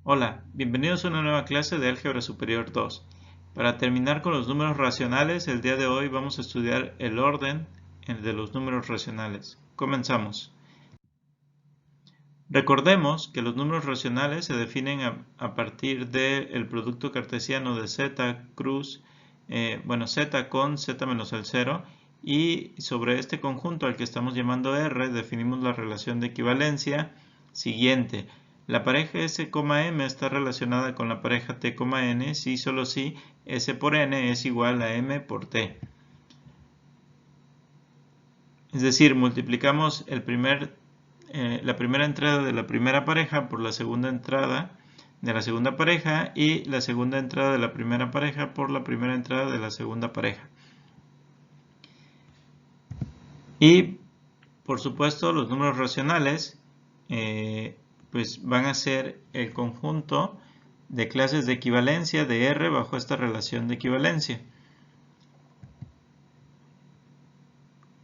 Hola, bienvenidos a una nueva clase de Álgebra Superior 2. Para terminar con los números racionales, el día de hoy vamos a estudiar el orden de los números racionales. Comenzamos. Recordemos que los números racionales se definen a partir del producto cartesiano de z cruz, z con z menos el 0, y sobre este conjunto al que estamos llamando R definimos la relación de equivalencia siguiente. La pareja S, M está relacionada con la pareja T, N si solo si S por N es igual a M por T. Es decir, multiplicamos la primera entrada de la primera pareja por la segunda entrada de la segunda pareja y la segunda entrada de la primera pareja por la primera entrada de la segunda pareja. Y, por supuesto, los números racionales pues van a ser el conjunto de clases de equivalencia de R bajo esta relación de equivalencia.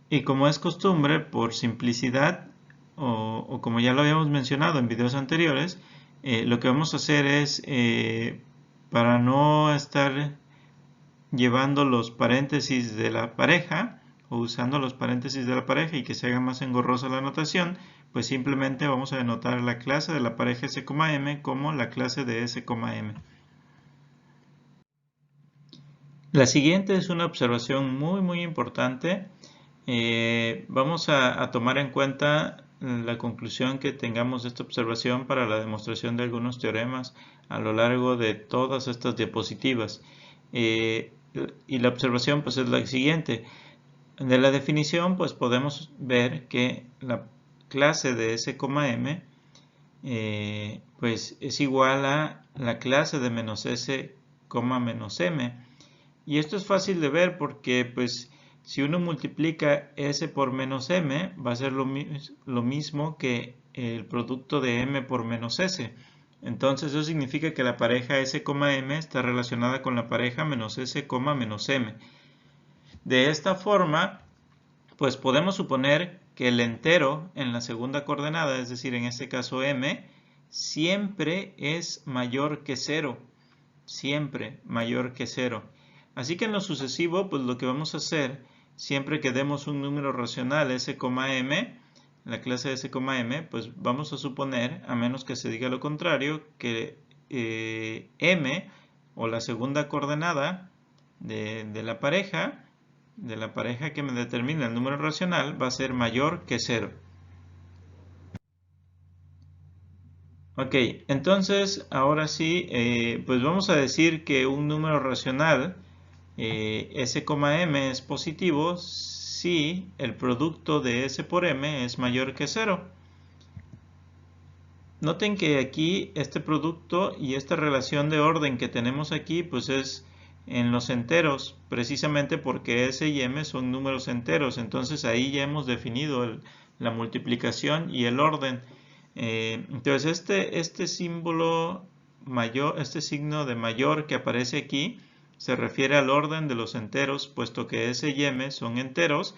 Y como es costumbre, por simplicidad, o como ya lo habíamos mencionado en videos anteriores, lo que vamos a hacer es, para no estar llevando los paréntesis de la pareja, o usando los paréntesis de la pareja y que se haga más engorrosa la notación, pues simplemente vamos a denotar la clase de la pareja S, M como la clase de S, M. La siguiente es una observación muy importante. Vamos a tomar en cuenta la conclusión que tengamos de esta observación para la demostración de algunos teoremas a lo largo de todas estas diapositivas. Y la observación pues es la siguiente. De la definición pues podemos ver que la clase de S, M pues es igual a la clase de menos S, menos M. Y esto es fácil de ver porque pues si uno multiplica S por menos M va a ser lo mismo que el producto de M por menos S. Entonces eso significa que la pareja S, M está relacionada con la pareja menos S, menos M. De esta forma, pues podemos suponer que el entero en la segunda coordenada, es decir, en este caso M, siempre es mayor que 0. Siempre mayor que 0. Así que en lo sucesivo, pues lo que vamos a hacer, siempre que demos un número racional S, M, la clase S, M, pues vamos a suponer, a menos que se diga lo contrario, que M, o la segunda coordenada de la pareja que me determina el número racional, va a ser mayor que 0. Ok, entonces ahora sí, pues vamos a decir que un número racional S, M es positivo si el producto de S por M es mayor que 0. Noten que aquí este producto y esta relación de orden que tenemos aquí pues es en los enteros, precisamente porque S y M son números enteros. Entonces ahí ya hemos definido la multiplicación y el orden. Entonces este símbolo mayor, este signo de mayor que aparece aquí se refiere al orden de los enteros, puesto que S y M son enteros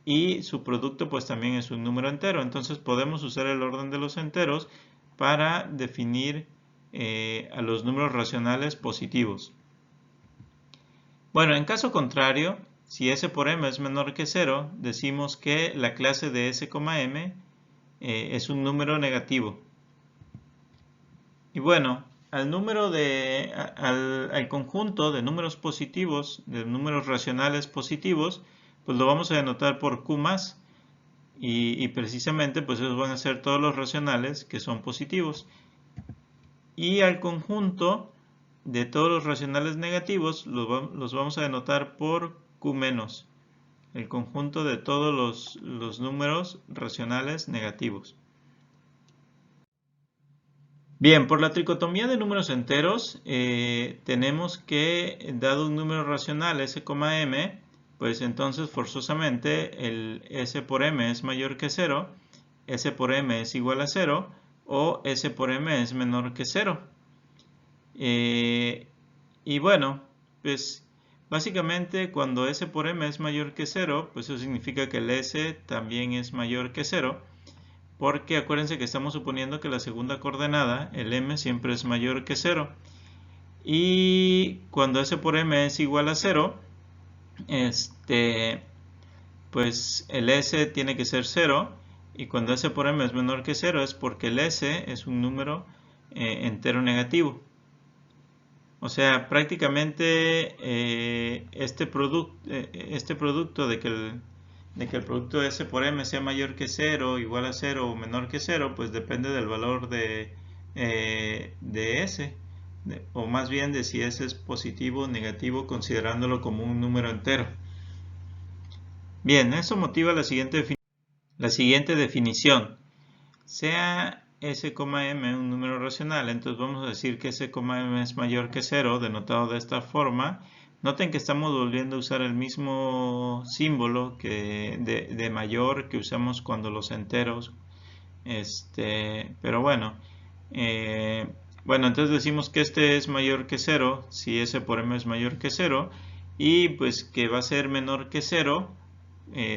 y su producto pues también es un número entero. Entonces podemos usar el orden de los enteros para definir a los números racionales positivos. Bueno, en caso contrario, si S por M es menor que 0, decimos que la clase de S, M es un número negativo. Y bueno, al conjunto de números positivos, de números racionales positivos, pues lo vamos a denotar por Q+, y precisamente pues esos van a ser todos los racionales que son positivos. Y al conjunto de todos los racionales negativos los vamos a denotar por Q-, el conjunto de todos los números racionales negativos. Bien, por la tricotomía de números enteros, tenemos que, dado un número racional S, M, pues entonces forzosamente el S por M es mayor que 0, S por M es igual a 0, o S por M es menor que 0. Y bueno, pues básicamente cuando S por M es mayor que 0, pues eso significa que el S también es mayor que 0. porque acuérdense que estamos suponiendo que la segunda coordenada, el m, siempre es mayor que 0. Y cuando s por m es igual a 0, pues el s tiene que ser 0. Y cuando s por m es menor que 0 es porque el s es un número entero negativo. O sea, prácticamente este producto de que el producto S por M sea mayor que 0, igual a 0 o menor que 0, pues depende del valor de S, o más bien de si S es positivo o negativo, considerándolo como un número entero. Bien, eso motiva la siguiente definición. Sea S, M un número racional, entonces vamos a decir que S, M es mayor que 0, denotado de esta forma. Noten que estamos volviendo a usar el mismo símbolo de mayor que usamos cuando los enteros. Pero bueno. Bueno, entonces decimos que este es mayor que 0, si S por M es mayor que 0, y pues que va a ser menor que 0,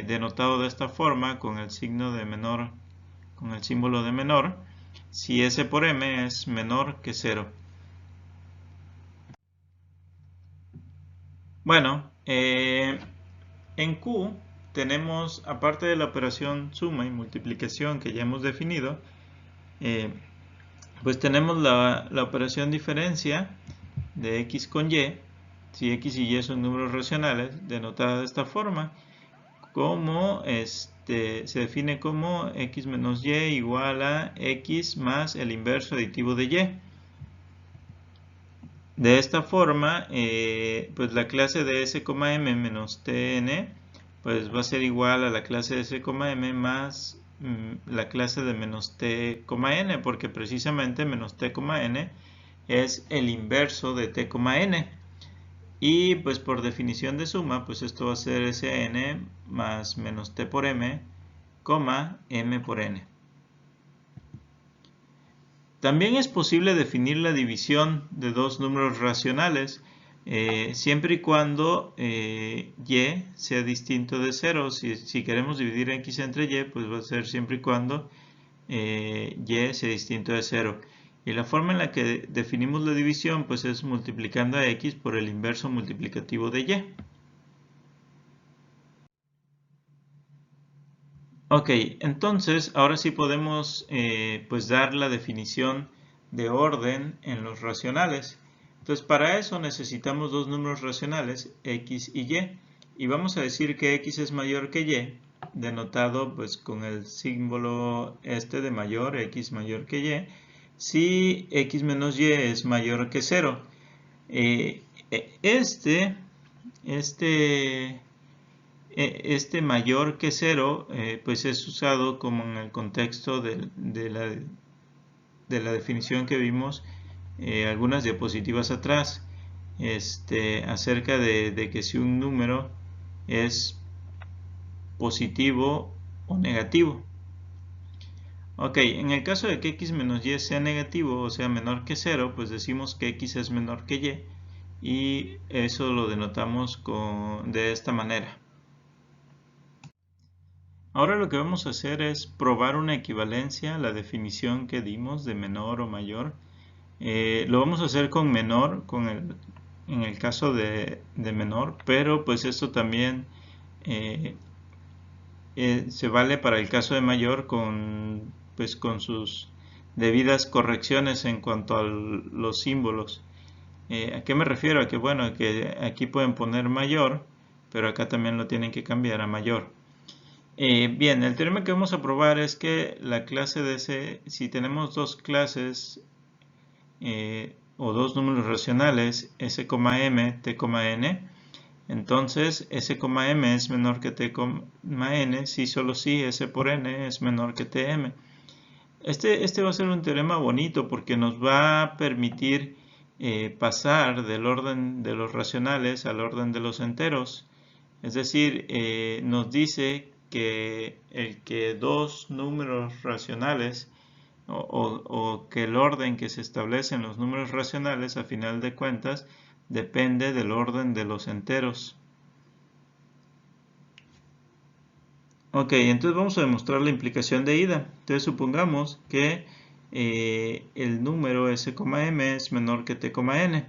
denotado de esta forma con el signo de menor, con el símbolo de menor, si S por M es menor que 0. Bueno, en Q tenemos, aparte de la operación suma y multiplicación que ya hemos definido, pues tenemos la operación diferencia de x con y, si x y y son números racionales, denotada de esta forma, como se define como x menos y igual a x más el inverso aditivo de y. De esta forma, pues la clase de S, M menos Tn pues va a ser igual a la clase de S, M más la clase de menos T, N, porque precisamente menos T, N es el inverso de T, N. Y pues por definición de suma, pues esto va a ser Sn más menos T por M, M por N. También es posible definir la división de dos números racionales siempre y cuando y sea distinto de 0. Si queremos dividir x entre y, pues va a ser siempre y cuando y sea distinto de 0. Y la forma en la que definimos la división pues es multiplicando a x por el inverso multiplicativo de y. Ok, entonces ahora sí podemos pues dar la definición de orden en los racionales. Entonces para eso necesitamos dos números racionales, x y y. Y vamos a decir que x es mayor que y, denotado pues con el símbolo de mayor, x mayor que y, si x menos y es mayor que 0. Este mayor que 0 pues es usado como en el contexto de la definición que vimos algunas diapositivas atrás acerca de que si un número es positivo o negativo. Ok, en el caso de que x menos y sea negativo, o sea menor que 0, pues decimos que x es menor que y eso lo denotamos de esta manera. Ahora lo que vamos a hacer es probar una equivalencia a la definición que dimos de menor o mayor. Lo vamos a hacer con menor, en el caso de menor, pero pues esto también se vale para el caso de mayor pues con sus debidas correcciones en cuanto a los símbolos. ¿A qué me refiero? A que bueno, que aquí pueden poner mayor, pero acá también lo tienen que cambiar a mayor. Bien, el teorema que vamos a probar es que la clase de si tenemos dos clases o dos números racionales, S, M, T, N, entonces S, M es menor que T, N, si solo si S por N es menor que TM. Este va a ser un teorema bonito porque nos va a permitir pasar del orden de los racionales al orden de los enteros. Es decir, nos dice que el que dos números racionales o que el orden que se establece en los números racionales a final de cuentas depende del orden de los enteros. Ok, entonces vamos a demostrar la implicación de ida. Entonces supongamos que el número s,m es menor que t,n.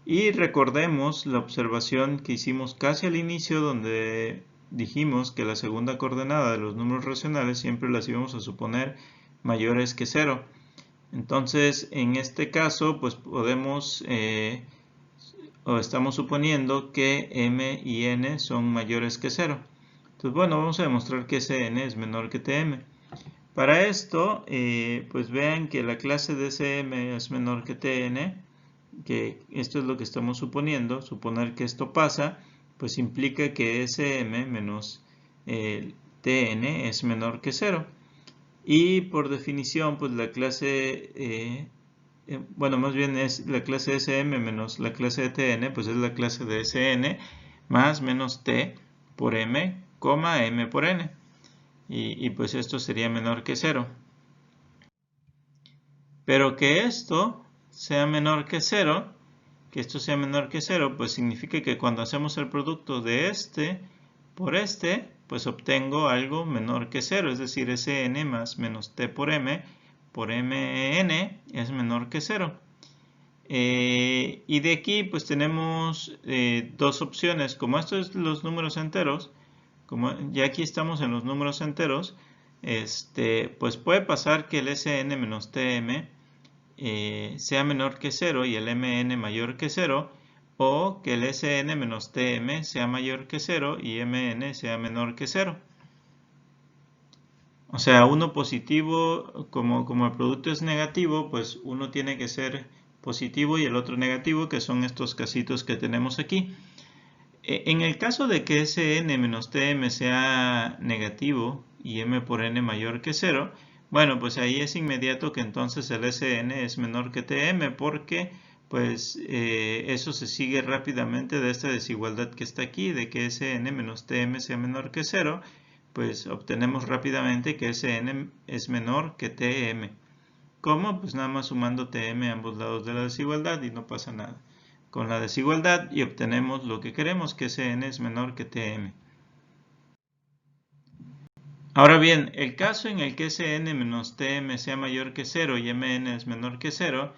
Y recordemos la observación que hicimos casi al inicio, donde dijimos que la segunda coordenada de los números racionales siempre las íbamos a suponer mayores que 0. Entonces, en este caso, pues podemos, o estamos suponiendo que m y n son mayores que 0. Entonces, bueno, vamos a demostrar que Sn es menor que Tm. Para esto, pues vean que la clase de Sm es menor que Tn, que esto es lo que estamos suponiendo. Suponer que esto pasa, pues implica que Sm menos Tn es menor que 0. Y por definición, pues la clase, bueno, más bien es la clase Sm menos la clase de Tn, pues es la clase de Sn más menos T por m, m por n. Y pues esto sería menor que 0. Pero que esto sea menor que 0, pues significa que cuando hacemos el producto de este por este, pues obtengo algo menor que 0, es decir, Sn más menos T por mn es menor que 0. Y de aquí pues tenemos dos opciones. Como estos son los números enteros, como ya aquí estamos en los números enteros, pues puede pasar que el Sn menos Tm sea menor que 0 y el Mn mayor que 0, o que el Sn menos Tm sea mayor que 0 y Mn sea menor que 0. O sea, uno positivo, como el producto es negativo, pues uno tiene que ser positivo y el otro negativo, que son estos casitos que tenemos aquí. En el caso de que Sn menos Tm sea negativo y m por n mayor que 0, bueno, pues ahí es inmediato que entonces el Sn es menor que Tm, porque pues eso se sigue rápidamente de esta desigualdad que está aquí, de que Sn menos Tm sea menor que 0, pues obtenemos rápidamente que Sn es menor que Tm. ¿Cómo? Pues nada más sumando Tm a ambos lados de la desigualdad y no pasa nada con la desigualdad y obtenemos lo que queremos, que Sn es menor que Tm. Ahora bien, el caso en el que Sn menos Tm sea mayor que 0 y Mn es menor que 0,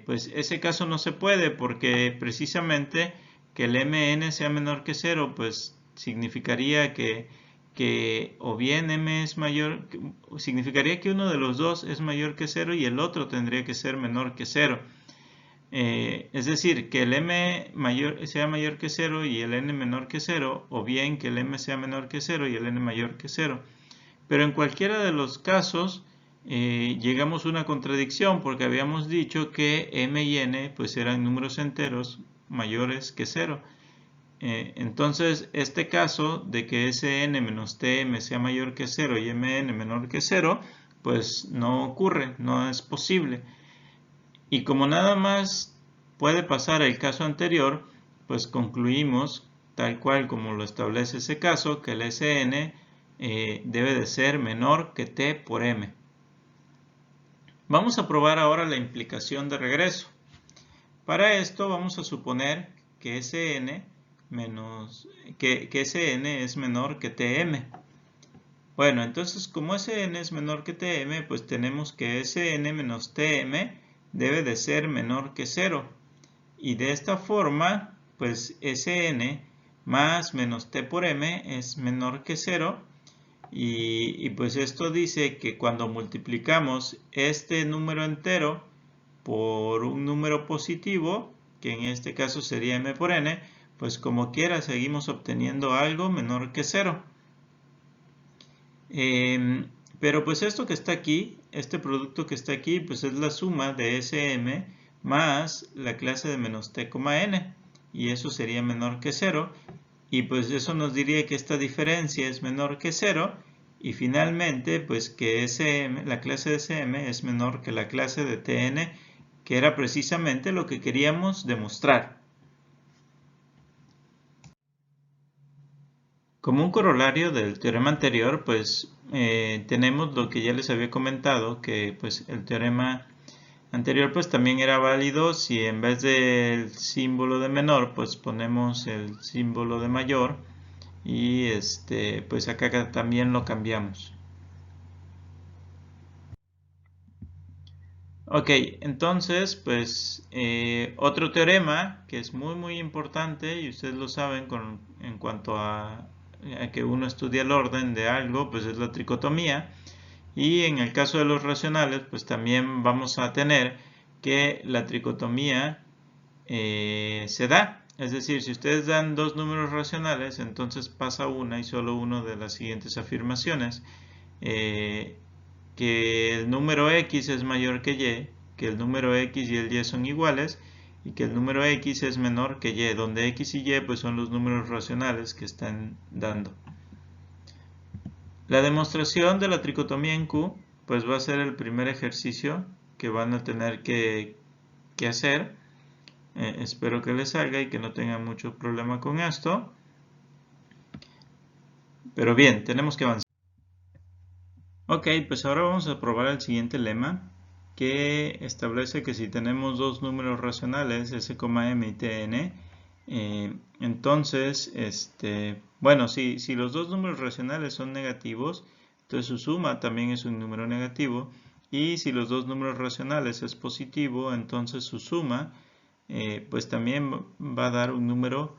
pues ese caso no se puede, porque precisamente que el Mn sea menor que 0, pues significaría que o bien m es mayor, significaría que uno de los dos es mayor que 0 y el otro tendría que ser menor que 0. Es decir, que el m sea mayor que 0 y el n menor que 0, o bien que el m sea menor que 0 y el n mayor que 0. Pero en cualquiera de los casos llegamos a una contradicción, porque habíamos dicho que m y n pues eran números enteros mayores que 0. Entonces, este caso de que Sn menos Tm sea mayor que 0 y Mn menor que 0, pues no ocurre, no es posible. Y como nada más puede pasar el caso anterior, pues concluimos, tal cual como lo establece ese caso, que el Sn debe de ser menor que T por m. Vamos a probar ahora la implicación de regreso. Para esto vamos a suponer que Sn es menor que Tm. Bueno, entonces como Sn es menor que Tm, pues tenemos que Sn menos Tm debe de ser menor que 0. Y de esta forma, pues Sn más menos T por m es menor que 0. Y pues esto dice que cuando multiplicamos este número entero por un número positivo, que en este caso sería m por n, pues como quiera seguimos obteniendo algo menor que 0. Pero pues esto que está aquí, este producto que está aquí, pues es la suma de Sm más la clase de menos t, n, y eso sería menor que 0, y pues eso nos diría que esta diferencia es menor que 0, y finalmente pues que la clase de Sm es menor que la clase de Tn, que era precisamente lo que queríamos demostrar. Como un corolario del teorema anterior, pues tenemos lo que ya les había comentado, que pues el teorema anterior pues también era válido si en vez del símbolo de menor pues ponemos el símbolo de mayor, y pues acá también lo cambiamos. Ok, entonces, pues otro teorema que es muy importante y ustedes lo saben en cuanto a que uno estudia el orden de algo, pues es la tricotomía. Y en el caso de los racionales, pues también vamos a tener que la tricotomía se da. Es decir, si ustedes dan dos números racionales, entonces pasa una y solo uno de las siguientes afirmaciones. Que el número x es mayor que y, que el número x y el y son iguales, y que el número x es menor que y, donde x y y pues son los números racionales que están dando. La demostración de la tricotomía en Q pues va a ser el primer ejercicio que van a tener que hacer. Espero que les salga y que no tengan mucho problema con esto. Pero bien, tenemos que avanzar. Ok, pues ahora vamos a probar el siguiente lema que establece que si tenemos dos números racionales, S, M y Tn, entonces, bueno, si los dos números racionales son negativos, entonces su suma también es un número negativo, y si los dos números racionales es positivo, entonces su suma pues también va a dar un número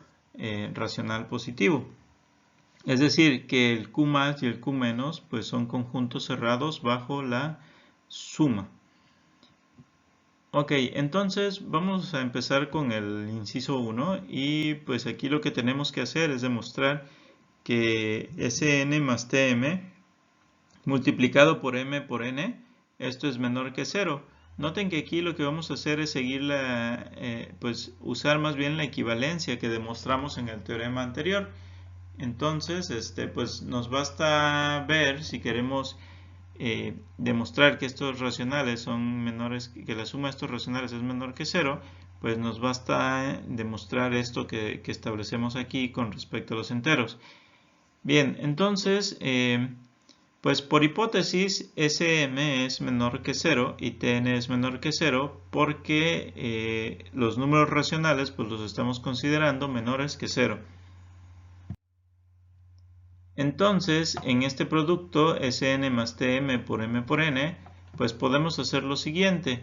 racional positivo. Es decir, que el Q más y el Q menos pues son conjuntos cerrados bajo la suma. Ok, entonces vamos a empezar con el inciso 1 y pues aquí lo que tenemos que hacer es demostrar que Sn más Tm multiplicado por m por n, esto es menor que 0. Noten que aquí lo que vamos a hacer es seguir pues usar más bien la equivalencia que demostramos en el teorema anterior. Entonces, pues nos basta ver si queremos demostrar que estos racionales son menores, que la suma de estos racionales es menor que 0, pues nos basta demostrar esto que establecemos aquí con respecto a los enteros. Bien, entonces, pues por hipótesis, Sm es menor que 0 y Tn es menor que 0 porque los números racionales pues los estamos considerando menores que 0. Entonces, en este producto Sn más Tm por m por n, pues podemos hacer lo siguiente.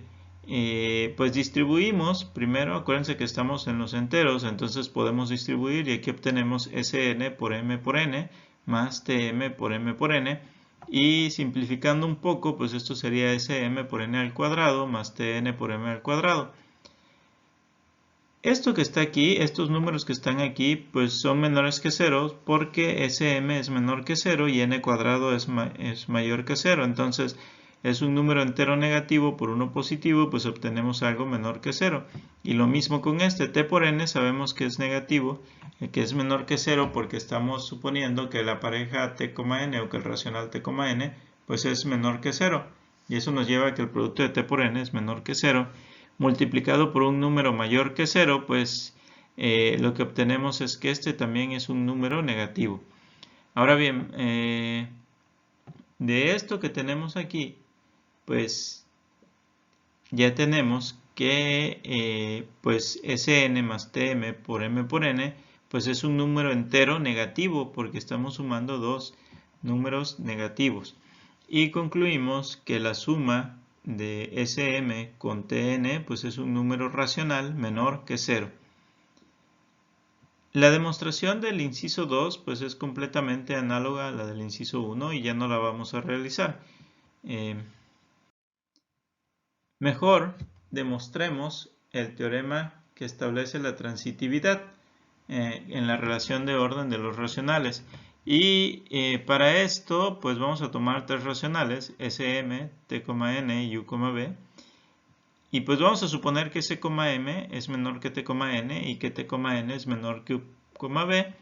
Pues distribuimos, primero acuérdense que estamos en los enteros, entonces podemos distribuir y aquí obtenemos Sn por n más Tm por m por n. Y simplificando un poco, pues esto sería Sm por n al cuadrado más Tn por m al cuadrado. Esto que está aquí, estos números que están aquí, pues son menores que 0 porque Sm es menor que 0 y n cuadrado es mayor que 0. Entonces es un número entero negativo por uno positivo, pues obtenemos algo menor que 0. Y lo mismo con este, t por n sabemos que es negativo, que es menor que 0 porque estamos suponiendo que la pareja t, n o que el racional t, n pues es menor que 0. Y eso nos lleva a que el producto de t por n es menor que 0. Multiplicado por un número mayor que 0, pues lo que obtenemos es que este también es un número negativo. Ahora bien, de esto que tenemos aquí, pues ya tenemos que pues Sn más Tm por m por n, pues es un número entero negativo porque estamos sumando dos números negativos. Y concluimos que la suma de Sm con Tn pues es un número racional menor que 0. La demostración del inciso 2 pues es completamente análoga a la del inciso 1 y ya no la vamos a realizar. Mejor demostremos el teorema que establece la transitividad en la relación de orden de los racionales. Y para esto, pues vamos a tomar tres racionales, Sm, t, n y u, v. Y pues vamos a suponer que S, m es menor que t, n y que t, n es menor que u, v.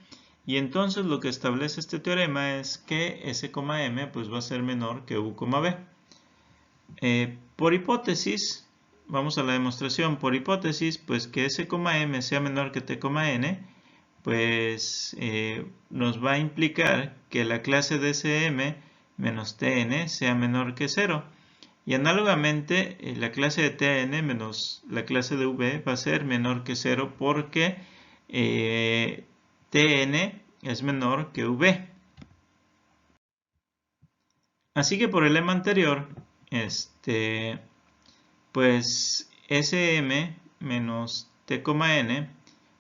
Y entonces lo que establece este teorema es que S, m pues va a ser menor que u, v. Por hipótesis, vamos a la demostración, por hipótesis, pues que S, m sea menor que t, n, pues nos va a implicar que la clase de Sm menos Tn sea menor que 0. Y análogamente, la clase de Tn menos la clase de V va a ser menor que 0 porque Tn es menor que v. Así que por el lema anterior, pues Sm menos t, n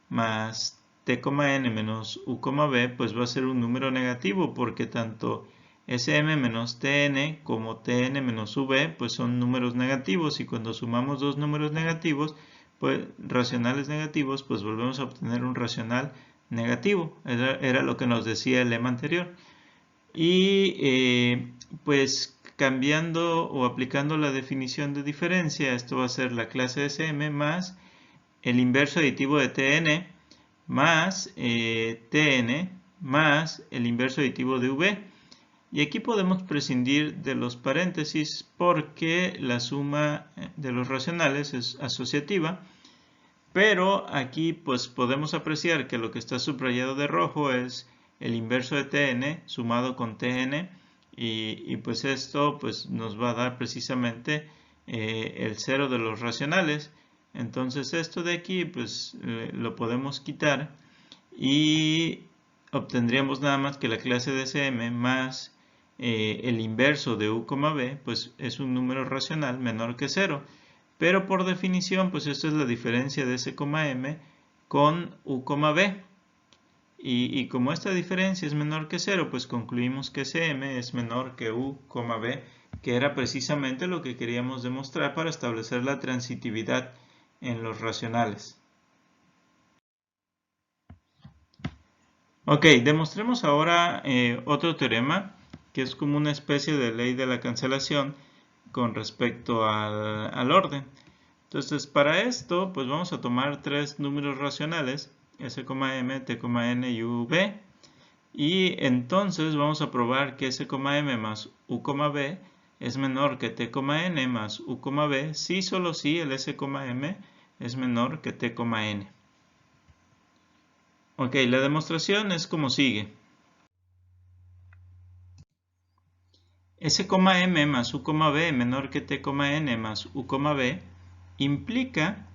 más t, n menos u, v, pues va a ser un número negativo porque tanto Sm menos Tn como Tn menos Uv pues son números negativos, y cuando sumamos dos números negativos, pues racionales negativos, pues volvemos a obtener un racional negativo. Era lo que nos decía el lema anterior. Y pues cambiando o aplicando la definición de diferencia, esto va a ser la clase de Sm más el inverso aditivo de Tn más Tn más el inverso aditivo de V. Y aquí podemos prescindir de los paréntesis porque la suma de los racionales es asociativa. Pero aquí pues podemos apreciar que lo que está subrayado de rojo es el inverso de Tn sumado con Tn, y pues esto pues nos va a dar precisamente el cero de los racionales. Entonces esto de aquí pues lo podemos quitar y obtendríamos nada más que la clase de Sm más el inverso de u, v, pues es un número racional menor que 0. Pero por definición, pues esto es la diferencia de S, m con u, v. Y como esta diferencia es menor que 0, pues concluimos que Sm es menor que u, v, que era precisamente lo que queríamos demostrar para establecer la transitividad en los racionales. Ok, demostremos ahora otro teorema que es como una especie de ley de la cancelación con respecto al orden. Entonces, para esto, pues vamos a tomar tres números racionales, S, m, T, n y v. Y entonces vamos a probar que S, m más U, v es menor que T, n más U, v, si solo si el S, m es menor que T, n. Ok, la demostración es como sigue. S, m más U, v menor que T, n más U, v implica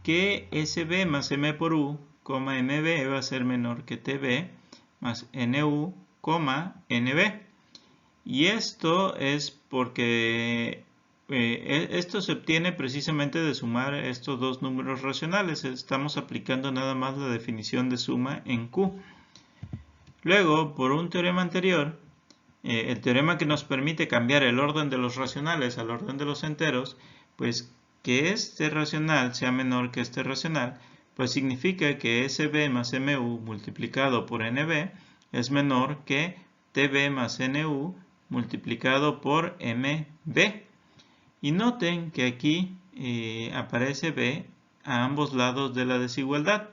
que SB más M por U, MB va a ser menor que TB más NU, NB. Y esto es porque esto se obtiene precisamente de sumar estos dos números racionales. Estamos aplicando nada más la definición de suma en Q. Luego, por un teorema anterior, el teorema que nos permite cambiar el orden de los racionales al orden de los enteros, pues que este racional sea menor que este racional, pues significa que SB más MU multiplicado por NB es menor que TB más NU multiplicado por MB. Y noten que aquí aparece B a ambos lados de la desigualdad.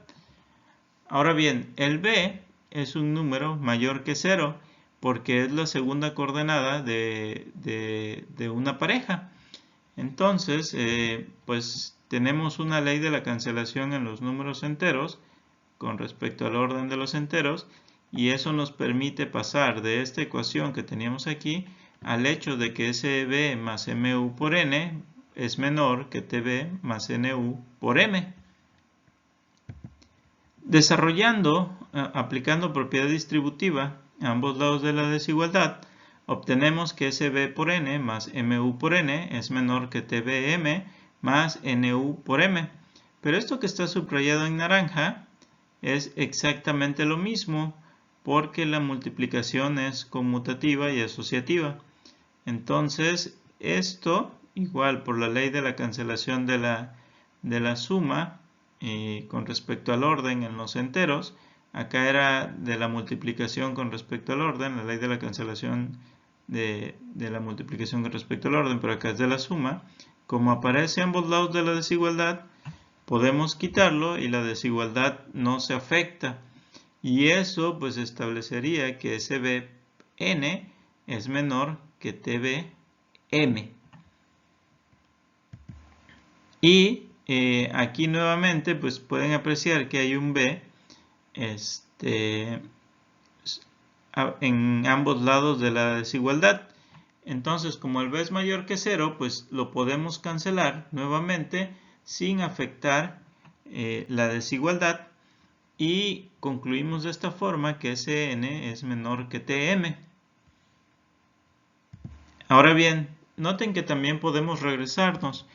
Ahora bien, el B es un número mayor que 0 porque es la segunda coordenada de una pareja. Entonces, pues tenemos una ley de la cancelación en los números enteros con respecto al orden de los enteros, y eso nos permite pasar de esta ecuación que teníamos aquí al hecho de que SB más MU por N es menor que TB más NU por M. Desarrollando, aplicando propiedad distributiva a ambos lados de la desigualdad, obtenemos que SB por N más MU por N es menor que TBM más NU por M. Pero esto que está subrayado en naranja es exactamente lo mismo porque la multiplicación es conmutativa y asociativa. Entonces, esto, igual por la ley de la cancelación de la suma, con respecto al orden en los enteros, acá era de la multiplicación con respecto al orden, la ley de la cancelación de la multiplicación con respecto al orden, pero acá es de la suma. Como aparece a ambos lados de la desigualdad, podemos quitarlo y la desigualdad no se afecta. Y eso pues establecería que SBN es menor que TBM. Y aquí nuevamente pues pueden apreciar que hay un B en ambos lados de la desigualdad. Entonces, como el B es mayor que 0, pues lo podemos cancelar nuevamente sin afectar la desigualdad. y concluimos de esta forma que Sn es menor que Tm. Ahora bien, noten que también podemos regresarnos,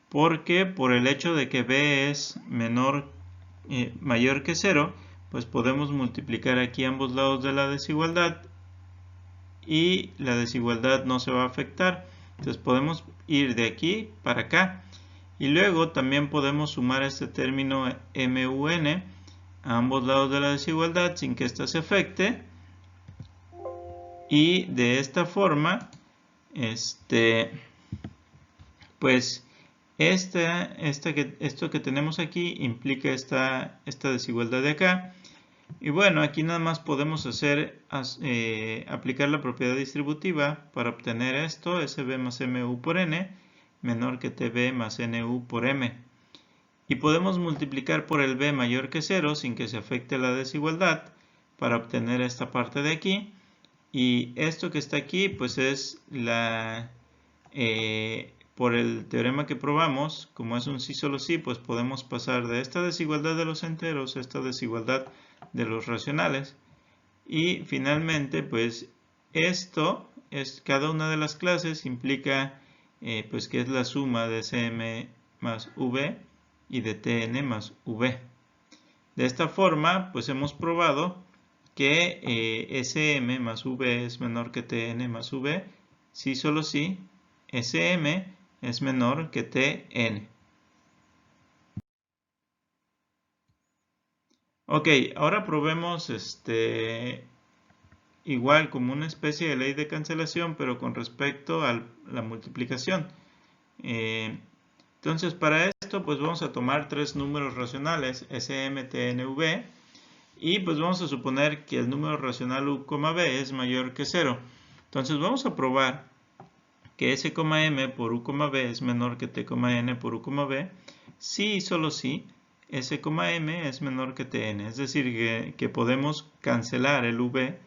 porque por el hecho de que b es mayor que 0, pues podemos multiplicar aquí ambos lados de la desigualdad y la desigualdad no se va a afectar. Entonces podemos ir de aquí para acá y luego también podemos sumar este término mun a ambos lados de la desigualdad sin que ésta se afecte, y de esta forma pues esto que tenemos aquí implica esta desigualdad de acá. Y bueno, aquí nada más podemos aplicar la propiedad distributiva para obtener esto, SB más MU por N, menor que TB más NU por M. Y podemos multiplicar por el B mayor que 0 sin que se afecte la desigualdad para obtener esta parte de aquí. Y esto que está aquí, pues es por el teorema que probamos, como es un sí solo sí, pues podemos pasar de esta desigualdad de los enteros a esta desigualdad de los racionales. Y finalmente, pues esto es cada una de las clases implica pues que es la suma de Cm más V y de Tn más V. De esta forma, pues hemos probado que Sm más V es menor que Tn más V, si solo si Sm es menor que Tn. Ok, ahora probemos igual como una especie de ley de cancelación, pero con respecto a la multiplicación. Entonces, para esto, pues vamos a tomar tres números racionales, Sm, Tn, V, y pues vamos a suponer que el número racional u, v es mayor que 0. Entonces vamos a probar que S, m por u, v es menor que T, n por u, v, si y solo si S, m es menor que Tn. Es decir, que podemos cancelar el v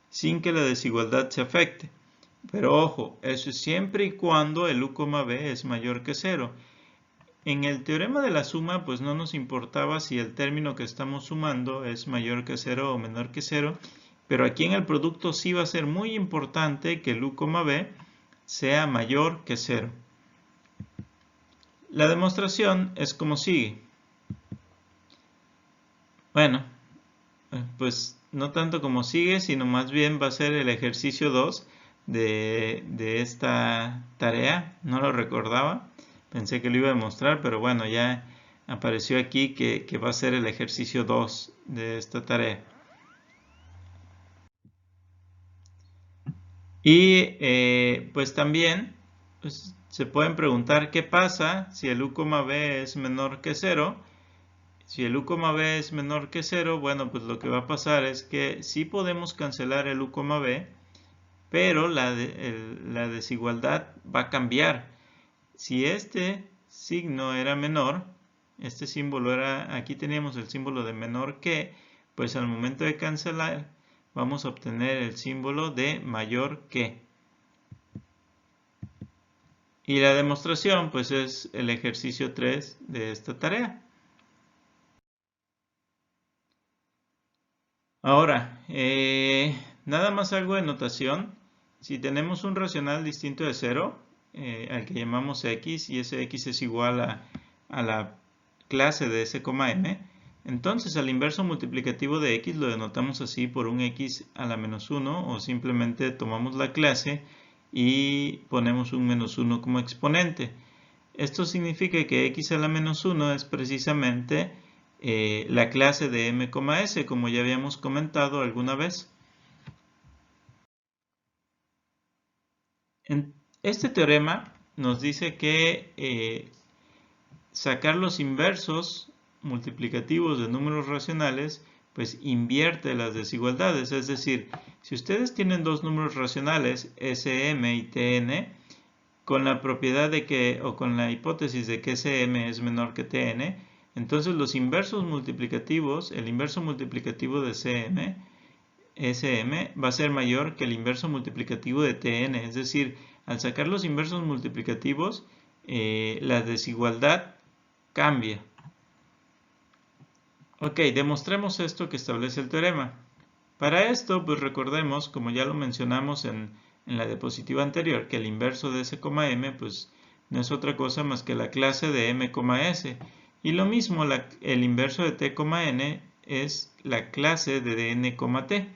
sin que la desigualdad se afecte. Pero ojo, eso es siempre y cuando el u, v es mayor que 0. En el teorema de la suma, pues no nos importaba si el término que estamos sumando es mayor que 0 o menor que 0, pero aquí en el producto sí va a ser muy importante que el u, v sea mayor que 0. La demostración es como sigue. Bueno, pues no tanto como sigue, sino más bien va a ser el ejercicio 2 de esta tarea. No lo recordaba, pensé que lo iba a demostrar, pero bueno, ya apareció aquí que va a ser el ejercicio 2 de esta tarea. Y pues también pues, se pueden preguntar qué pasa si el u, v es menor que 0. Si el u, v es menor que 0, bueno, pues lo que va a pasar es que sí podemos cancelar el u, v, pero la desigualdad va a cambiar. Si este signo era menor, este símbolo era, aquí teníamos el símbolo de menor que, pues al momento de cancelar vamos a obtener el símbolo de mayor que. Y la demostración, pues es el ejercicio 3 de esta tarea. Ahora, nada más algo de notación. Si tenemos un racional distinto de 0, al que llamamos x, y ese x es igual a la clase de S, m, entonces al inverso multiplicativo de x lo denotamos así por un x a la menos 1, o simplemente tomamos la clase y ponemos un menos 1 como exponente. Esto significa que x a la menos 1 es precisamente la clase de m, s, como ya habíamos comentado alguna vez. Este teorema nos dice que sacar los inversos multiplicativos de números racionales pues invierte las desigualdades. Es decir, si ustedes tienen dos números racionales, Sm y Tn, con la propiedad de que, o con la hipótesis de que Sm es menor que Tn, entonces los inversos multiplicativos, el inverso multiplicativo de Sm va a ser mayor que el inverso multiplicativo de Tn. Es decir, al sacar los inversos multiplicativos, la desigualdad cambia. Ok, demostremos esto que establece el teorema. Para esto, pues recordemos, como ya lo mencionamos en la diapositiva anterior, que el inverso de S, M, pues no es otra cosa más que la clase de M, S. Y lo mismo, el inverso de T, N es la clase de N, T.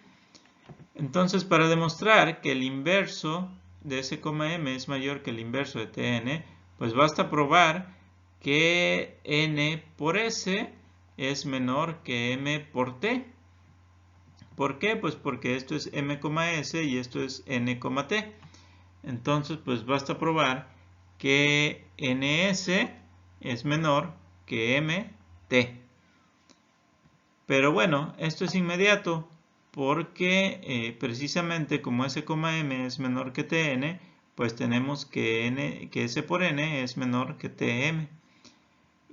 Entonces, para demostrar que el inverso de S, M es mayor que el inverso de Tn, pues basta probar que N por S es menor que M por T. ¿Por qué? Pues porque esto es M, S y esto es N, T. Entonces, pues basta probar que NS es menor que MT. Pero bueno, esto es inmediato porque precisamente como S, M es menor que Tn, pues tenemos que S por N es menor que Tm.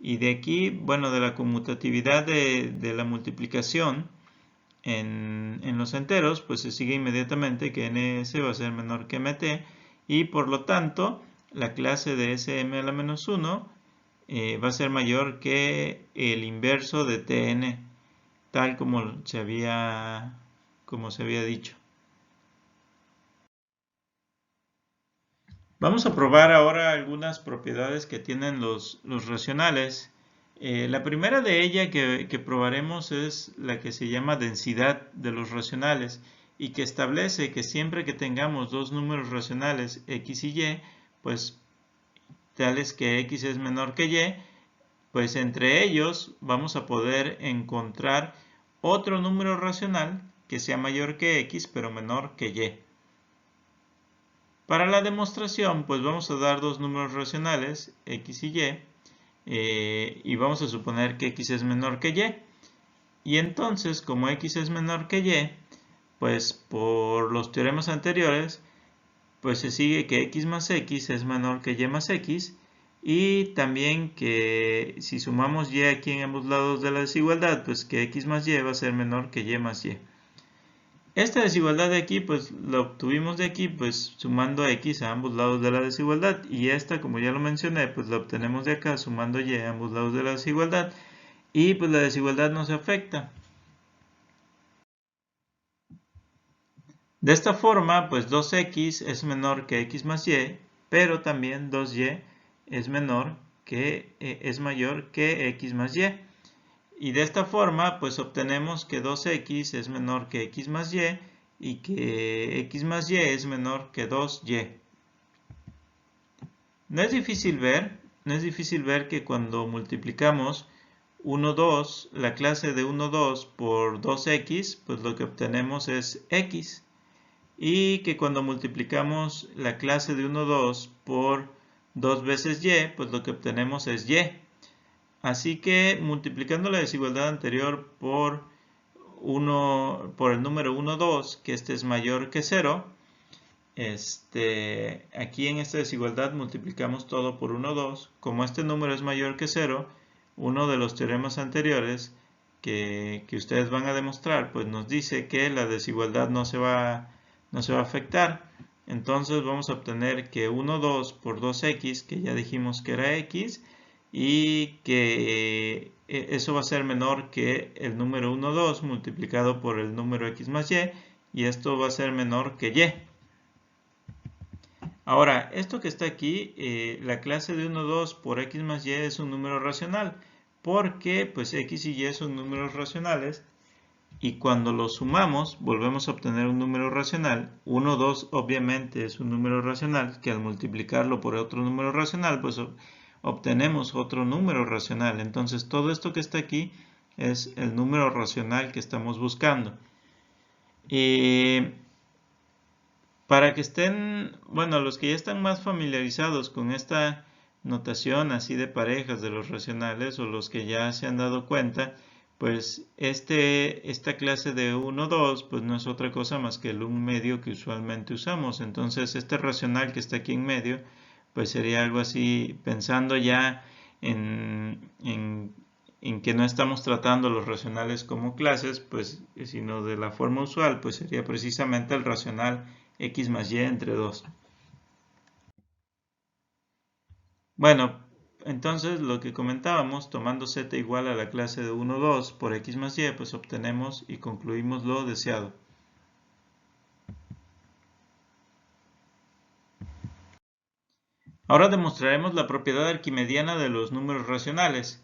Y de aquí, bueno, de la conmutatividad de la multiplicación en los enteros, pues se sigue inmediatamente que ns va a ser menor que mt y por lo tanto la clase de sm a la menos 1 va a ser mayor que el inverso de tn, tal como se había dicho. Vamos a probar ahora algunas propiedades que tienen los racionales. La primera de ellas que probaremos es la que se llama densidad de los racionales y que establece que siempre que tengamos dos números racionales x y y, pues tales que x es menor que y, pues entre ellos vamos a poder encontrar otro número racional que sea mayor que x pero menor que y. Para la demostración, pues vamos a dar dos números racionales, x y y vamos a suponer que x es menor que y. Y entonces, como x es menor que y, pues por los teoremas anteriores, pues se sigue que x más x es menor que y más x, y también que si sumamos y aquí en ambos lados de la desigualdad, pues que x más y va a ser menor que y más y. Esta desigualdad de aquí, pues la obtuvimos de aquí, pues sumando x a ambos lados de la desigualdad. Y esta, como ya lo mencioné, pues la obtenemos de acá sumando y a ambos lados de la desigualdad. Y pues la desigualdad no se afecta. De esta forma, pues 2x es menor que x más y, pero también 2y es es mayor que x más y. Y de esta forma, pues obtenemos que 2x es menor que x más y que x más y es menor que 2y. No es difícil ver que cuando multiplicamos 1, 2, la clase de 1, 2 por 2x, pues lo que obtenemos es x. Y que cuando multiplicamos la clase de 1, 2 por 2 veces y, pues lo que obtenemos es y. Así que multiplicando la desigualdad anterior por el número 1, 2, que este es mayor que 0, aquí en esta desigualdad multiplicamos todo por 1, 2. Como este número es mayor que 0, uno de los teoremas anteriores que ustedes van a demostrar, pues nos dice que la desigualdad no se va a afectar. Entonces vamos a obtener que 1, 2 por 2x, que ya dijimos que era x, y que eso va a ser menor que el número 1, 2 multiplicado por el número x más y esto va a ser menor que y. Ahora, esto que está aquí, la clase de 1, 2 por x más y es un número racional, porque pues x y y son números racionales, y cuando los sumamos volvemos a obtener un número racional. 1, 2 obviamente es un número racional, que al multiplicarlo por otro número racional, pues obtenemos otro número racional. Entonces todo esto que está aquí es el número racional que estamos buscando. Para que estén, bueno, los que ya están más familiarizados con esta notación así de parejas de los racionales o los que ya se han dado cuenta, pues esta clase de 1, 2, pues no es otra cosa más que el 1 medio que usualmente usamos. Entonces este racional que está aquí en medio, pues sería algo así, pensando ya en que no estamos tratando los racionales como clases, pues sino de la forma usual, pues sería precisamente el racional x más y entre 2. Bueno, Entonces, lo que comentábamos, tomando z igual a la clase de 1, 2 por x más y, pues obtenemos y concluimos lo deseado. Ahora demostraremos la propiedad arquimediana de los números racionales.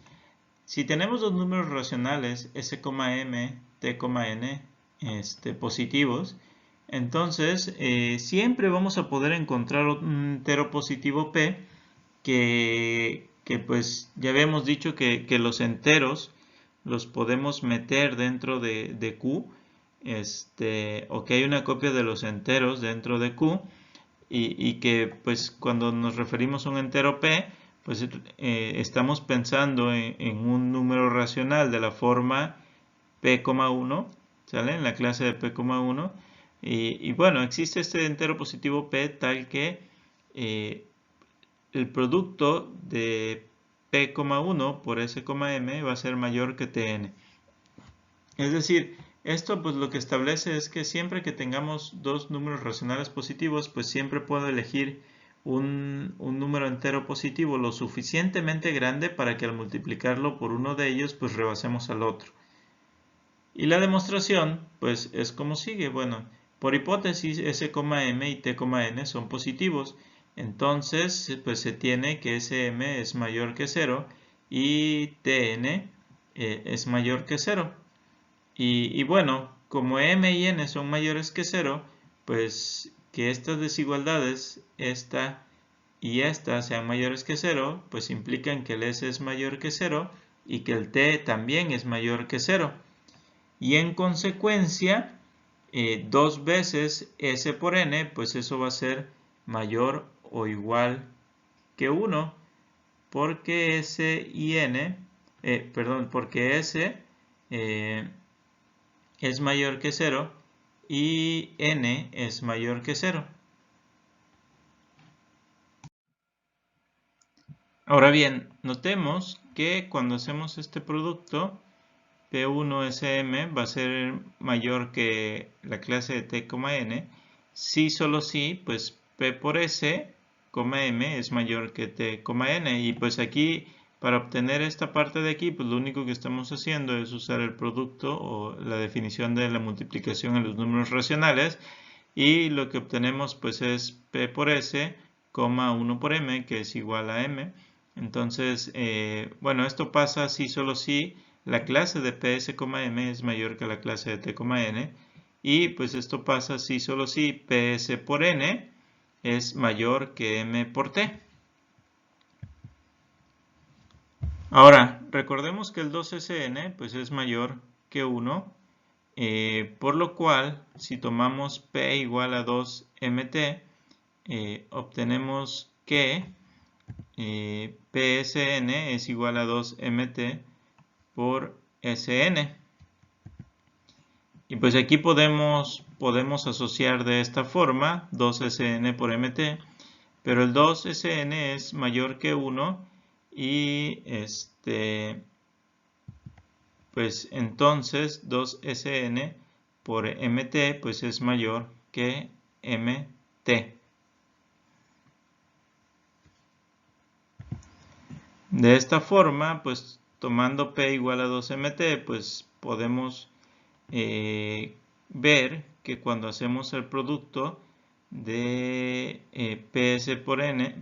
Si tenemos dos números racionales, s, m, t, n, positivos, entonces siempre vamos a poder encontrar un entero positivo p que pues ya habíamos dicho que los enteros los podemos meter dentro de Q, o que hay una copia de los enteros dentro de Q, y que pues cuando nos referimos a un entero p, pues estamos pensando en un número racional de la forma p,1, ¿sale? En la clase de p,1. Y bueno, existe este entero positivo p tal que el producto de p,1 por s,m va a ser mayor que tn. Es decir, esto pues lo que establece es que siempre que tengamos dos números racionales positivos, pues siempre puedo elegir un número entero positivo lo suficientemente grande para que al multiplicarlo por uno de ellos, pues rebasemos al otro. Y la demostración, pues es como sigue. Bueno, por hipótesis, s,m y t,n son positivos. Entonces, pues se tiene que sm es mayor que 0 y tn es mayor que 0. Y bueno, como m y n son mayores que 0, pues que estas desigualdades, esta y esta, sean mayores que 0, pues implican que el s es mayor que 0 y que el t también es mayor que 0. Y en consecuencia, 2 veces s por n, pues eso va a ser mayor o igual que 1, porque s y n, porque s es mayor que 0 y n es mayor que 0. Ahora bien, notemos que cuando hacemos este producto, P1SM va a ser mayor que la clase de T, N. Si solo si, pues P por S, M es mayor que T, N. Y pues aquí, para obtener esta parte de aquí, pues lo único que estamos haciendo es usar el producto o la definición de la multiplicación en los números racionales. Y lo que obtenemos pues es P por S, 1 por M, que es igual a M. Entonces, bueno, esto pasa si solo si la clase de PS, M es mayor que la clase de T, N. Y pues esto pasa si solo si PS por N es mayor que M por T. Ahora, recordemos que el 2SN pues es mayor que 1, por lo cual si tomamos P igual a 2MT, obtenemos que PSN es igual a 2MT por SN. Y pues aquí podemos asociar de esta forma 2SN por MT, pero el 2SN es mayor que 1 y pues entonces 2SN por MT pues es mayor que MT. De esta forma, pues tomando P igual a 2MT, pues podemos ver que cuando hacemos el producto de PS por N,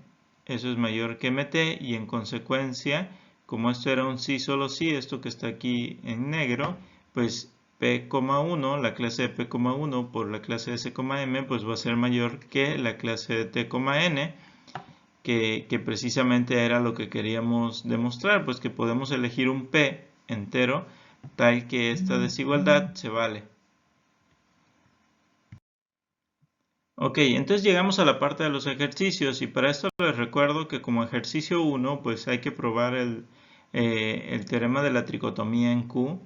eso es mayor que MT y en consecuencia, como esto era un sí solo sí, esto que está aquí en negro, pues P,1, la clase de P,1 por la clase de S,M, pues va a ser mayor que la clase de T,N, que precisamente era lo que queríamos demostrar, pues que podemos elegir un P entero tal que esta desigualdad se vale. Ok, entonces llegamos a la parte de los ejercicios y para esto les recuerdo que como ejercicio 1 pues hay que probar el teorema de la tricotomía en Q.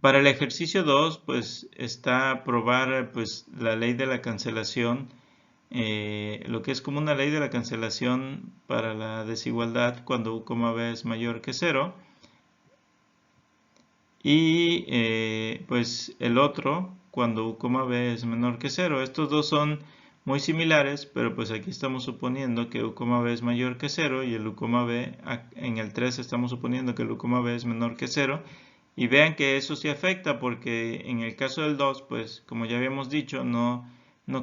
Para el ejercicio 2 pues está probar pues la ley de la cancelación, lo que es como una ley de la cancelación para la desigualdad cuando U, B es mayor que 0. Y pues el otro cuando U, B es menor que 0. Estos dos son muy similares, pero pues aquí estamos suponiendo que u, b es mayor que 0 y el u, b en el 3 estamos suponiendo que el u, b es menor que 0. Y vean que eso sí afecta porque en el caso del 2, pues como ya habíamos dicho, no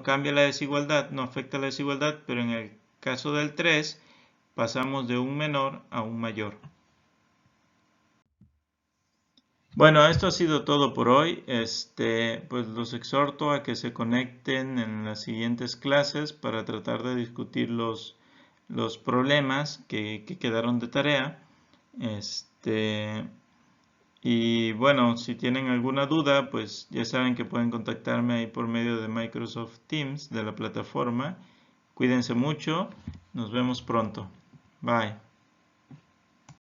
cambia la desigualdad, no afecta la desigualdad, pero en el caso del 3 pasamos de un menor a un mayor. Bueno, esto ha sido todo por hoy. Pues los exhorto a que se conecten en las siguientes clases para tratar de discutir los problemas que quedaron de tarea. Y bueno, si tienen alguna duda, pues ya saben que pueden contactarme ahí por medio de Microsoft Teams, de la plataforma. Cuídense mucho. Nos vemos pronto. Bye.